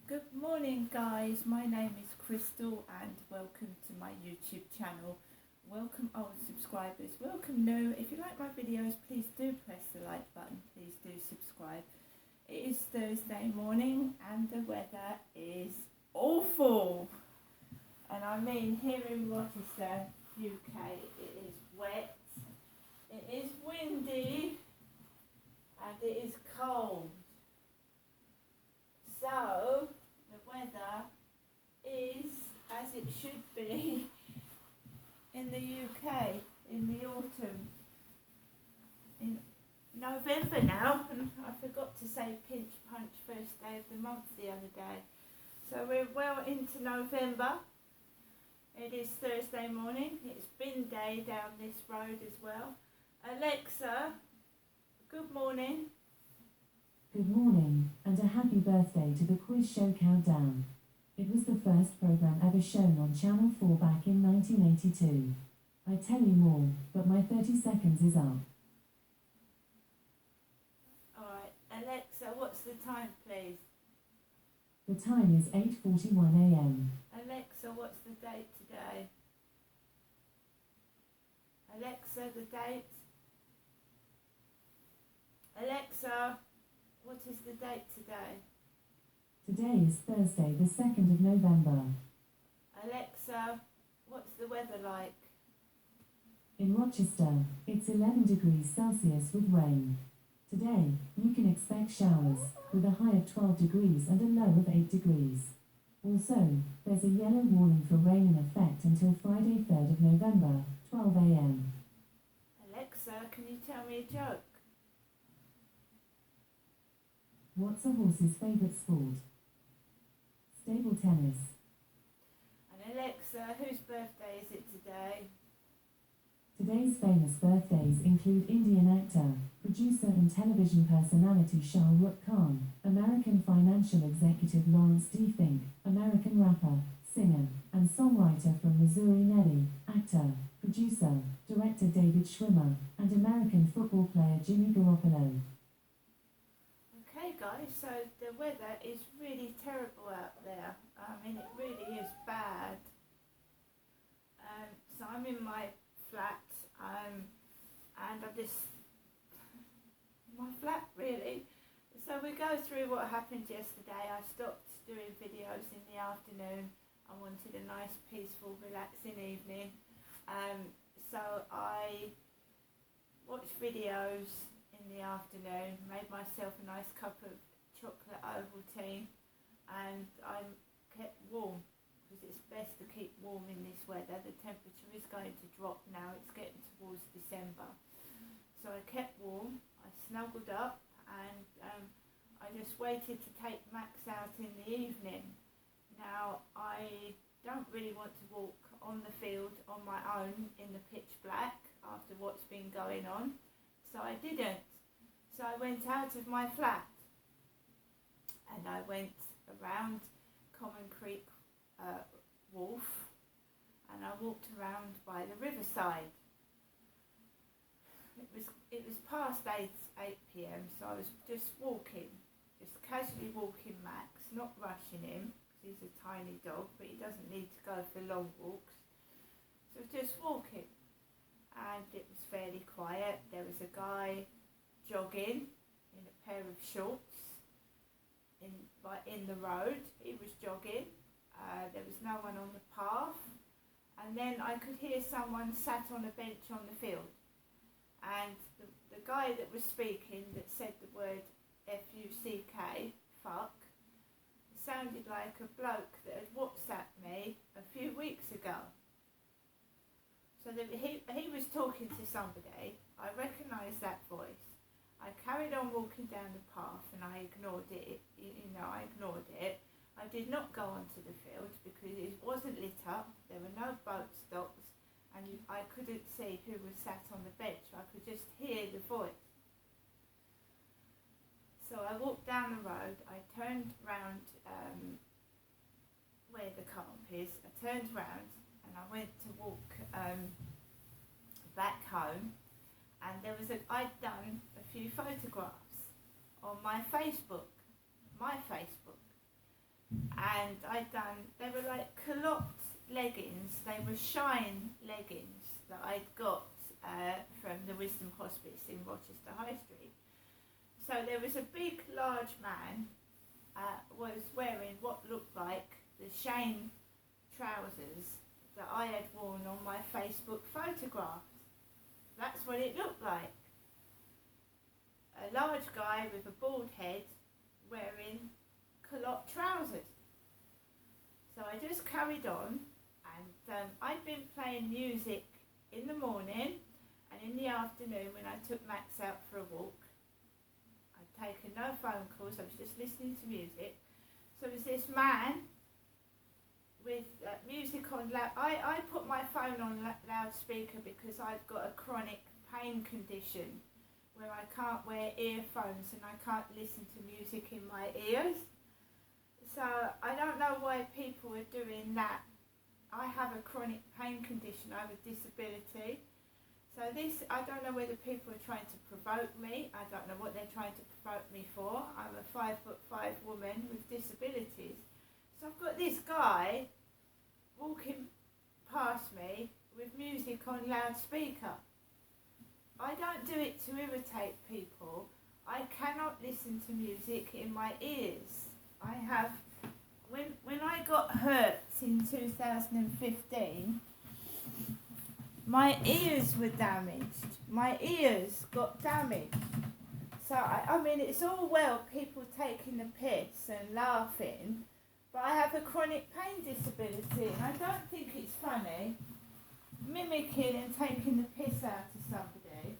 Good morning guys, my name is Crystal and welcome to my YouTube channel. Welcome old subscribers, welcome new. If you like my videos, please do press the like button, please do subscribe. It is Thursday morning and the weather is awful. And I mean here in Rochester, UK, it is wet, it is windy and it is cold. So, the weather is as it should be in the UK in the autumn. In November now, and I forgot to say pinch punch first day of the month the other day. So we're well into November. It is Thursday morning. It's bin day down this road as well. Alexa, good morning. Good morning, and a happy birthday to the quiz show Countdown. It was the first program ever shown on Channel 4 back in 1982. I tell you more, but my 30 seconds is up. Alright, Alexa, what's the time please? The time is 8:41 a.m. Alexa, what's the date today? Alexa, the date? Alexa, what is the date today? Today is Thursday, the 2nd of November. Alexa, what's the weather like? In Rochester, it's 11 degrees Celsius with rain. Today, you can expect showers, with a high of 12 degrees and a low of 8 degrees. Also, there's a yellow warning for rain in effect until Friday, 3rd of November, 12 a.m. Alexa, can you tell me a joke? What's a horse's favourite sport? Stable tennis. And Alexa, whose birthday is it today? Today's famous birthdays include Indian actor, producer and television personality Shah Rukh Khan, American financial executive Lawrence D. Fink, American rapper, singer, and songwriter from Missouri Nelly, actor, producer, director David Schwimmer, and American football player Jimmy Garoppolo. Okay guys, so the weather is really terrible out there. I mean, it really is bad. So I'm in my flat, and my flat really. So we go through what happened yesterday. I stopped doing videos in the afternoon. I wanted a nice, peaceful, relaxing evening. So I watched videos in the afternoon, made myself a nice cup of chocolate Ovaltine, and I kept warm because it's best to keep warm in this weather. The temperature is going to drop now, it's getting towards December. So I kept warm, I snuggled up, and I just waited to take Max out in the evening. Now I don't really want to walk on the field on my own in the pitch black after what's been going on, so I didn't. So I went out of my flat and I went around Common Creek Wharf and I walked around by the riverside. It was past 8 p.m, so I was just walking, just casually walking Max, not rushing him because he's a tiny dog, but he doesn't need to go for long walks. So just walking, and it was fairly quiet. There was a guy jogging in a pair of shorts in the road. He was jogging. There was no one on the path, and then I could hear someone sat on a bench on the field, and the guy that was speaking, that said the word F-U-C-K, fuck, sounded like a bloke that had WhatsApped me a few weeks ago. So that he was talking to somebody. I recognised that voice. I carried on walking down the path and I ignored it. I ignored it. I did not go onto the field because it wasn't lit up. There were no boat stops and I couldn't see who was sat on the bench. I could just hear the voice. So I walked down the road. I turned round where the co-op is. I turned round and I went to walk back home, and I'd done a few photographs on my Facebook, and they were like culotte leggings, they were Shine leggings that I'd got from the Wisdom Hospice in Rochester High Street. So there was a big, large man was wearing what looked like the Shane trousers that I had worn on my Facebook photographs. That's what it looked like. A large guy with a bald head wearing culotte trousers. So I just carried on, and I'd been playing music in the morning and in the afternoon when I took Max out for a walk. I'd taken no phone calls, I was just listening to music. So there was this man with music on loud. I put my phone on loudspeaker because I've got a chronic pain condition where I can't wear earphones and I can't listen to music in my ears. So I don't know why people are doing that. I have a chronic pain condition, I have a disability. So this, I don't know whether people are trying to provoke me. I don't know what they're trying to provoke me for. I'm a 5'5" woman with disabilities. So I've got this guy walking past me with music on loudspeaker. I don't do it to irritate people. I cannot listen to music in my ears. I have, when I got hurt in 2015, my ears were damaged. My ears got damaged. So, I mean, it's all well people taking the piss and laughing, but I have a chronic pain disability, and I don't think it's funny mimicking and taking the piss out of somebody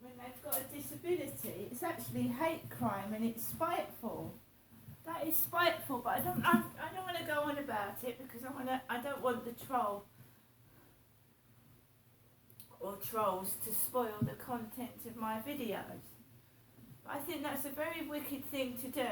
when they've got a disability. It's actually hate crime, and it's spiteful. That is spiteful, but I don't want to go on about it because I don't want the troll or trolls to spoil the content of my videos. But I think that's a very wicked thing to do.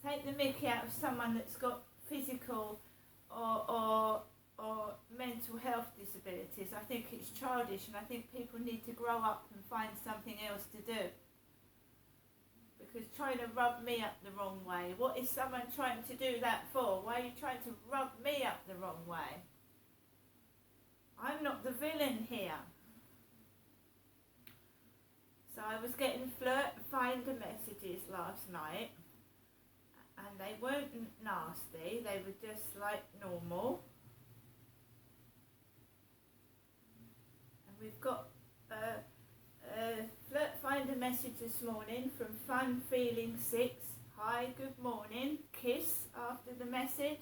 Take the mickey out of someone that's got physical or mental health disabilities. I think it's childish, and I think people need to grow up and find something else to do. Because trying to rub me up the wrong way, what is someone trying to do that for? Why are you trying to rub me up the wrong way? I'm not the villain here. So I was getting Finder messages last night, and they weren't nasty, they were just like normal. And we've got Flirt Finder message this morning from Fun Feeling 6. Hi, good morning. Kiss after the message.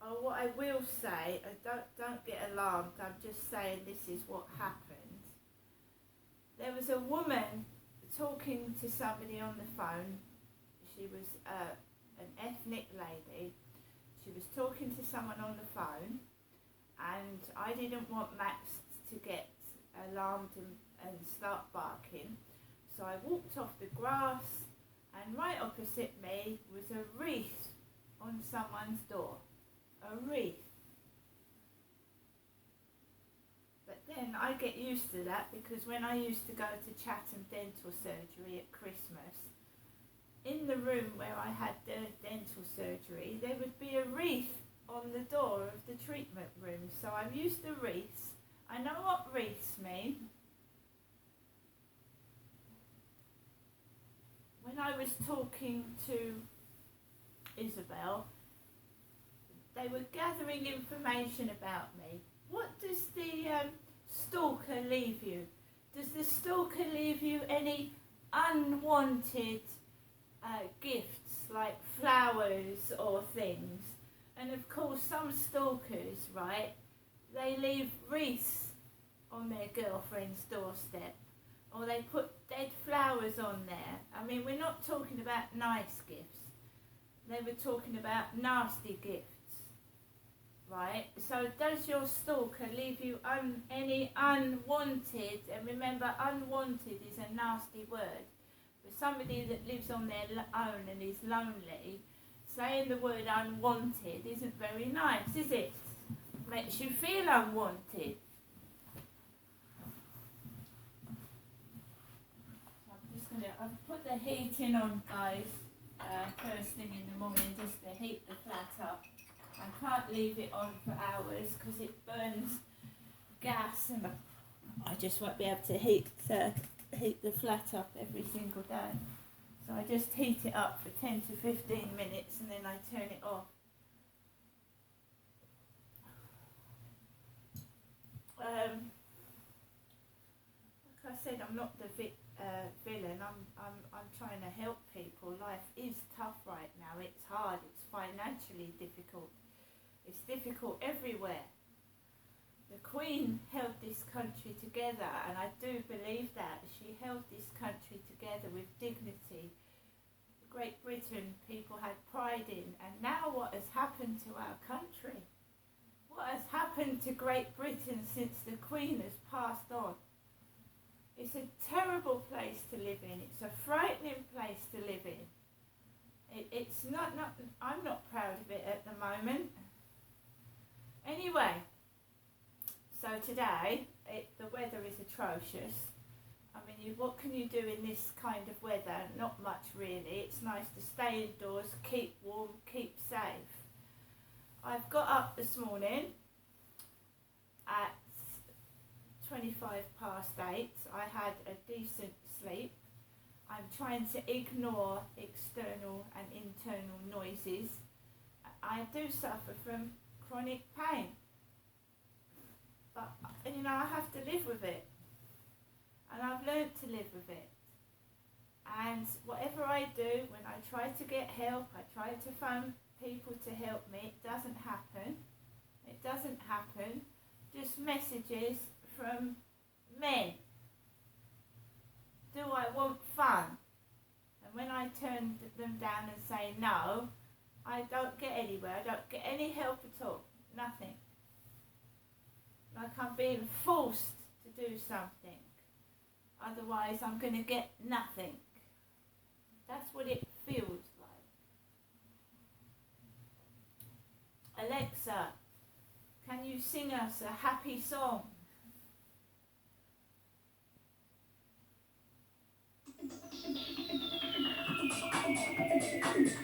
Oh, what I will say, don't get alarmed, I'm just saying this is what happened. There was a woman talking to somebody on the phone. She was an ethnic lady. She was talking to someone on the phone, and I didn't want Max to get alarmed and start barking. So I walked off the grass, and right opposite me was a wreath on someone's door. A wreath. But then I get used to that, because when I used to go to Chatham Dental Surgery at Christmas, in the room where I had the dental surgery, there would be a wreath on the door of the treatment room. So I'm used to wreaths. I know what wreaths mean. When I was talking to Isabel, they were gathering information about me. What does the stalker leave you? Does the stalker leave you any unwanted gifts like flowers or things? And of course some stalkers, right, they leave wreaths on their girlfriend's doorstep, or they put dead flowers on there. I mean, we're not talking about nice gifts. They were talking about nasty gifts. Right, so does your stalker leave you any unwanted, and remember unwanted is a nasty word, for somebody that lives on their own and is lonely, saying the word unwanted isn't very nice, is it? makes you feel unwanted. I've put the heating on, guys, first thing in the morning just to heat the flat up. I can't leave it on for hours because it burns gas and I just won't be able to heat the flat up every single day. So I just heat it up for 10 to 15 minutes and then I turn it off. Like I said, I'm not the villain. I'm trying to help people. Life is tough right now. It's hard. It's financially difficult. It's difficult everywhere. The Queen held this country together, and I do believe that. She held this country together with dignity. Great Britain, people had pride in, and now what has happened to our country? What has happened to Great Britain since the Queen has passed on? It's a terrible place to live in. It's a frightening place to live in. It's not, I'm not proud of it at the moment. Anyway, so today, the weather is atrocious. I mean, what can you do in this kind of weather? Not much really. It's nice to stay indoors, keep warm, keep safe. I've got up this morning at 8:25. I had a decent sleep. I'm trying to ignore external and internal noises. I do suffer from chronic pain, but you know, I have to live with it, and I've learned to live with it. And whatever I do, when I try to get help, I try to phone people to help me, it doesn't happen. It doesn't happen. Just messages from men. Do I want fun? And when I turn them down and say no, I don't get anywhere. I don't get any help at all. Nothing. Like I'm being forced to do something. Otherwise I'm going to get nothing. That's what it feels like. Alexa, can you sing us a happy song?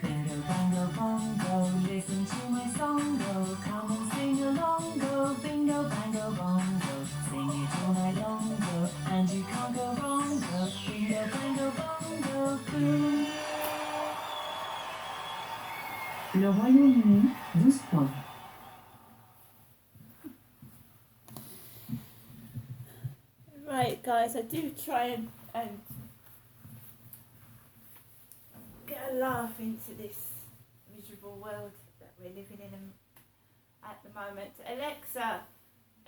Bingo, bango, bongo, listen to my song, go, come and sing along, go, bingo, bango, bongo, sing it all night long, go, and you can't go wrong, go, bingo, bango, bongo, boo. Le Royaume-Uni, 12 points. Right, guys, I do try and get a laugh into this miserable world that we're living in at the moment. Alexa,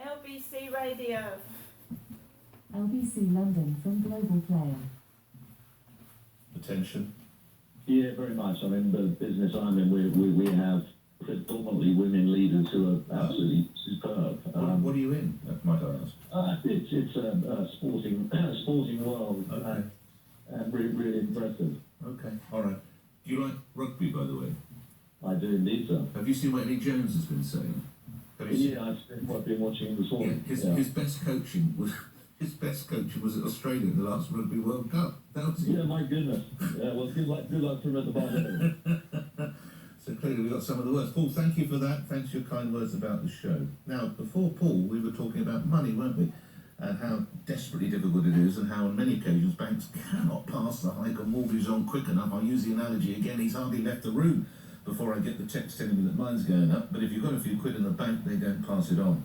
LBC Radio. LBC London from Global Player. Attention. Yeah, very much. I mean, the business I'm in, we have predominantly women leaders who are absolutely superb. What are you in, might I ask? It's a sporting world, Okay. and really impressive. Okay, all right. Do you like rugby, by the way? I do indeed, sir. Have you seen what Eddie Jones has been saying? Have you seen? Yeah, I've been watching this Yeah, morning. his best coaching was at Australia in the last Rugby World Cup. That was it. Yeah, my goodness. Yeah, well, good luck to him at the bottom. So clearly we got some of the worst. Paul, thank you for that. Thanks for your kind words about the show. Now, before Paul, we were talking about money, weren't we? And how desperately difficult it is, and how on many occasions banks cannot pass the hike of mortgages on quick enough. I'll use the analogy again. He's hardly left the room before I get the text telling me that mine's going up. But if you've got a few quid in the bank, they don't pass it on.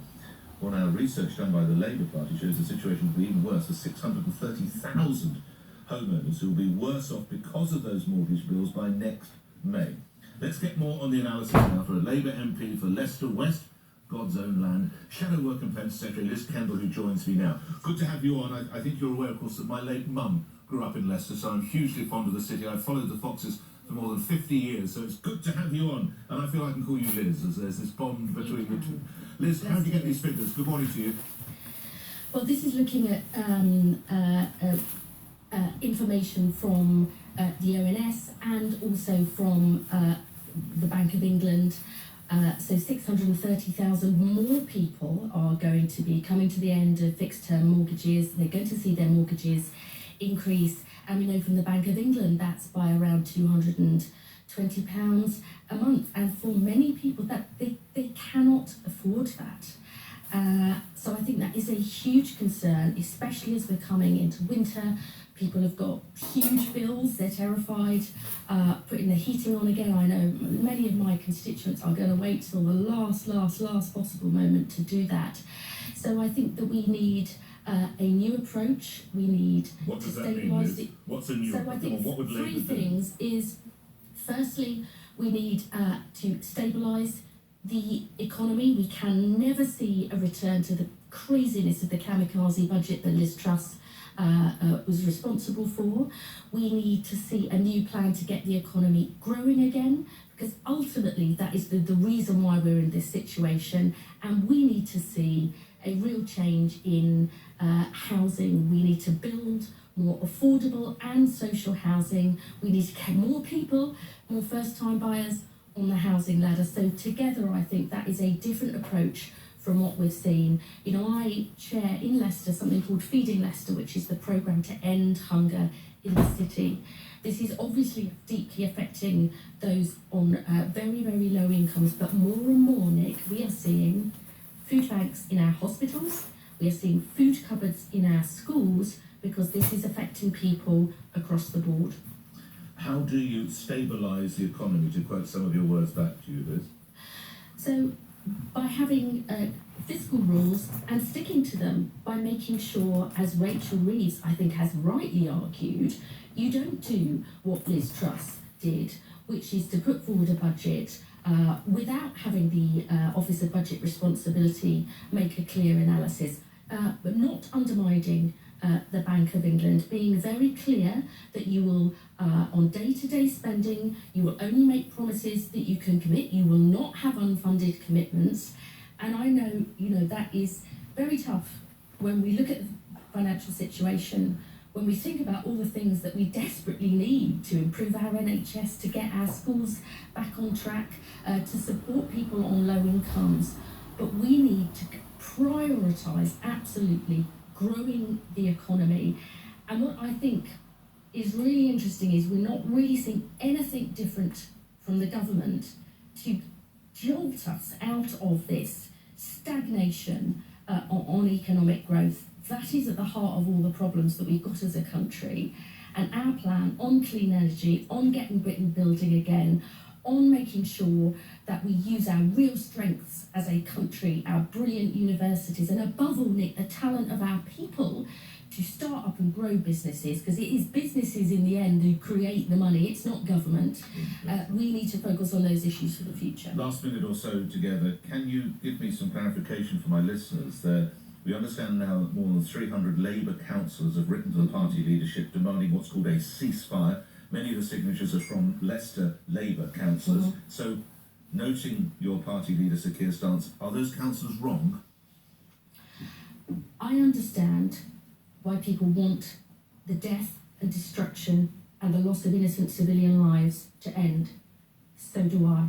Well, now, research done by the Labour Party shows the situation will be even worse for 630,000 homeowners who will be worse off because of those mortgage bills by next May. Let's get more on the analysis now for a Labour MP for Leicester West, God's own land, Shadow Work and Pen Secretary Liz Kendall, who joins me now. Good to have you on. I think you're aware, of course, that my late mum grew up in Leicester, so I'm hugely fond of the city. I've followed the Foxes for more than 50 years, so it's good to have you on. And I feel I can call you Liz, as there's this bond between the two. Liz, how do you get these figures? Good morning to you. Well, this is looking at information from the ONS and also from the Bank of England. So 630,000 more people are going to be coming to the end of fixed term mortgages. They're going to see their mortgages increase. And we know from the Bank of England that's by around £220 a month. And for many people, that they cannot afford that. So I think that is a huge concern, especially as we're coming into winter. People have got huge bills, they're terrified, putting the heating on again. I know many of my constituents are going to wait till the last possible moment to do that. So I think that we need a new approach. We need What to does that mean, stabilise Liz? What's a new So I approach? think What would Labour three do? things is, firstly, we need to stabilise the economy. We can never see a return to the craziness of the kamikaze budget that Liz Truss was responsible for. We need to see a new plan to get the economy growing again, because ultimately that is the reason why we're in this situation. And we need to see a real change in housing. We need to build more affordable and social housing. We need to get more people, more first-time buyers on the housing ladder. So together, I think that is a different approach from what we've seen. You know, I chair in Leicester something called Feeding Leicester, which is the programme to end hunger in the city. This is obviously deeply affecting those on very, very low incomes, but more and more, Nick, we are seeing food banks in our hospitals, we are seeing food cupboards in our schools, because this is affecting people across the board. How do you stabilise the economy, to quote some of your words back to you, Liz? So by having fiscal rules and sticking to them, by making sure, as Rachel Reeves, I think, has rightly argued, you don't do what Liz Truss did, which is to put forward a budget without having the Office of Budget Responsibility make a clear analysis, but not undermining the Bank of England, being very clear that you will, on day-to-day spending, you will only make promises that you can commit. You will not have unfunded commitments. And I know, you know, that is very tough when we look at the financial situation, when we think about all the things that we desperately need to improve our NHS, to get our schools back on track, to support people on low incomes. But we need to prioritise absolutely growing the economy. And what I think is really interesting is we're not really seeing anything different from the government to jolt us out of this stagnation on economic growth. That is at the heart of all the problems that we've got as a country. And our plan on clean energy, on getting Britain building again, on making sure that we use our real strengths as a country, our brilliant universities, and above all, Nick, the talent of our people to start up and grow businesses, because it is businesses in the end who create the money, it's not government. We need to focus on those issues for the future. Last minute or so together, can you give me some clarification for my listeners there? We understand now that more than 300 Labour councillors have written to the party leadership demanding what's called a ceasefire. Many of the signatures are from Leicester Labour councillors. Mm-hmm. So, noting your party leader Sir Keir's stance, are those councillors wrong? I understand why people want the death and destruction and the loss of innocent civilian lives to end. So do I.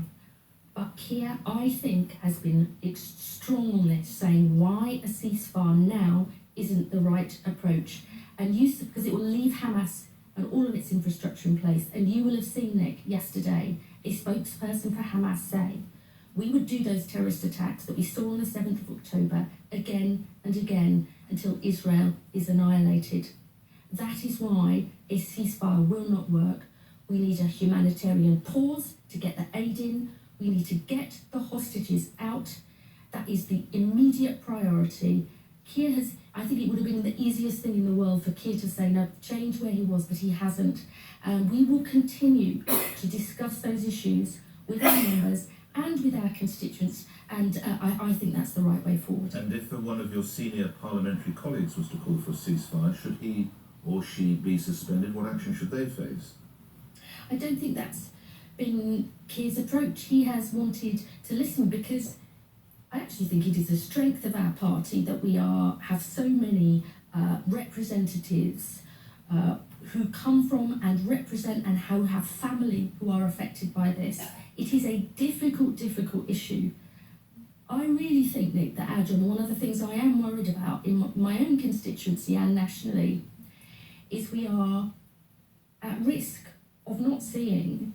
But Keir, I think, has been strong on this, saying why a ceasefire now isn't the right approach. And because it will leave Hamas and all of its infrastructure in place. And you will have seen, Nick, yesterday, a spokesperson for Hamas say, we would do those terrorist attacks that we saw on the 7th of October again and again until Israel is annihilated. That is why a ceasefire will not work. We need a humanitarian pause to get the aid in. We need to get the hostages out. That is the immediate priority. Keir has, I think it would have been the easiest thing in the world for Keir to say, no, change where he was, but he hasn't. We will continue to discuss those issues with our members and with our constituents, and I think that's the right way forward. And if one of your senior parliamentary colleagues was to call for a ceasefire, should he or she be suspended? What action should they face? I don't think that's been Keir's approach. He has wanted to listen, because I actually think it is a strength of our party that we have so many representatives who come from and represent and who have family who are affected by this. It is a difficult issue. I really think, Nick, that our job, one of the things I am worried about in my own constituency and nationally, is we are at risk of not seeing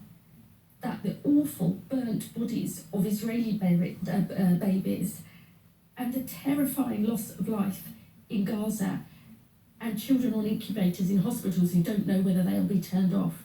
that the awful burnt bodies of Israeli babies and the terrifying loss of life in Gaza and children on incubators in hospitals who don't know whether they'll be turned off.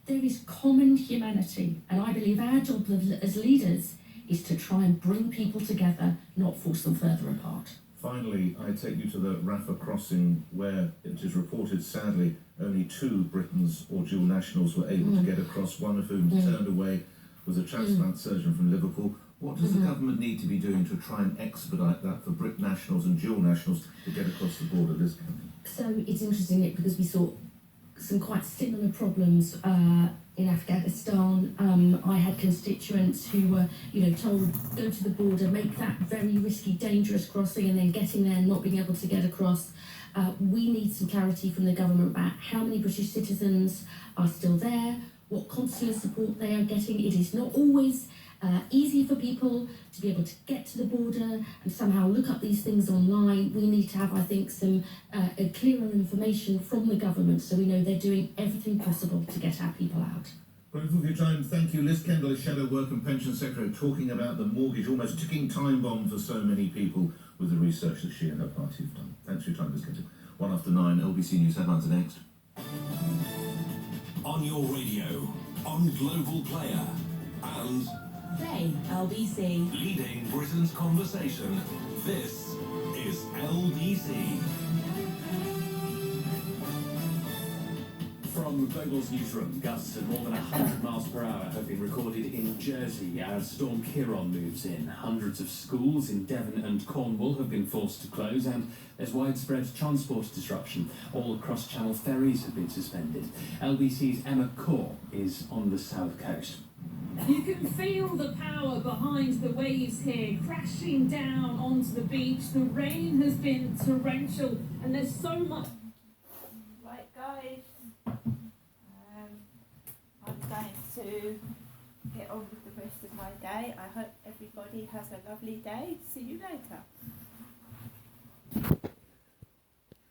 There is common humanity, and I believe our job as leaders is to try and bring people together, not force them further apart. Finally, I take you to the Rafah crossing where it is reported, sadly, only 2 Britons or dual nationals were able to get across, one of whom turned away was a transplant surgeon from Liverpool. What does the government need to be doing to try and expedite that for Brit nationals and dual nationals to get across the border, Liz Kendall? So it's interesting, Nick, because we saw some quite similar problems in Afghanistan. I had constituents who were, told go to the border, make that very risky, dangerous crossing, and then getting there and not being able to get across. We need some clarity from the government about how many British citizens are still there, what consular support they are getting. It is not always easy for people to be able to get to the border and somehow look up these things online. We need to have, I think, some clearer information from the government so we know they're doing everything possible to get our people out. Grateful for your time. Thank you. Liz Kendall is Shadow Work and Pension Secretary, talking about the mortgage, almost ticking time bomb for so many people with the research that she and her party have done. Thanks for your time, Liz Kendall. 9:01, LBC News headlines are next. On your radio, on Global Player, and Play LBC. leading Britain's conversation. This is LBC. From Global's newsroom, gusts at more than 100 miles per hour have been recorded in Jersey as Storm Ciarán moves in. Hundreds of schools in Devon and Cornwall have been forced to close, and there's widespread transport disruption. All cross-channel ferries have been suspended. LBC's Emma Core is on the south coast. You can feel the power behind the waves here, crashing down onto the beach. The rain has been torrential, and there's so much. Right, guys, I'm going to get on with the rest of my day. I hope everybody has a lovely day. See you later.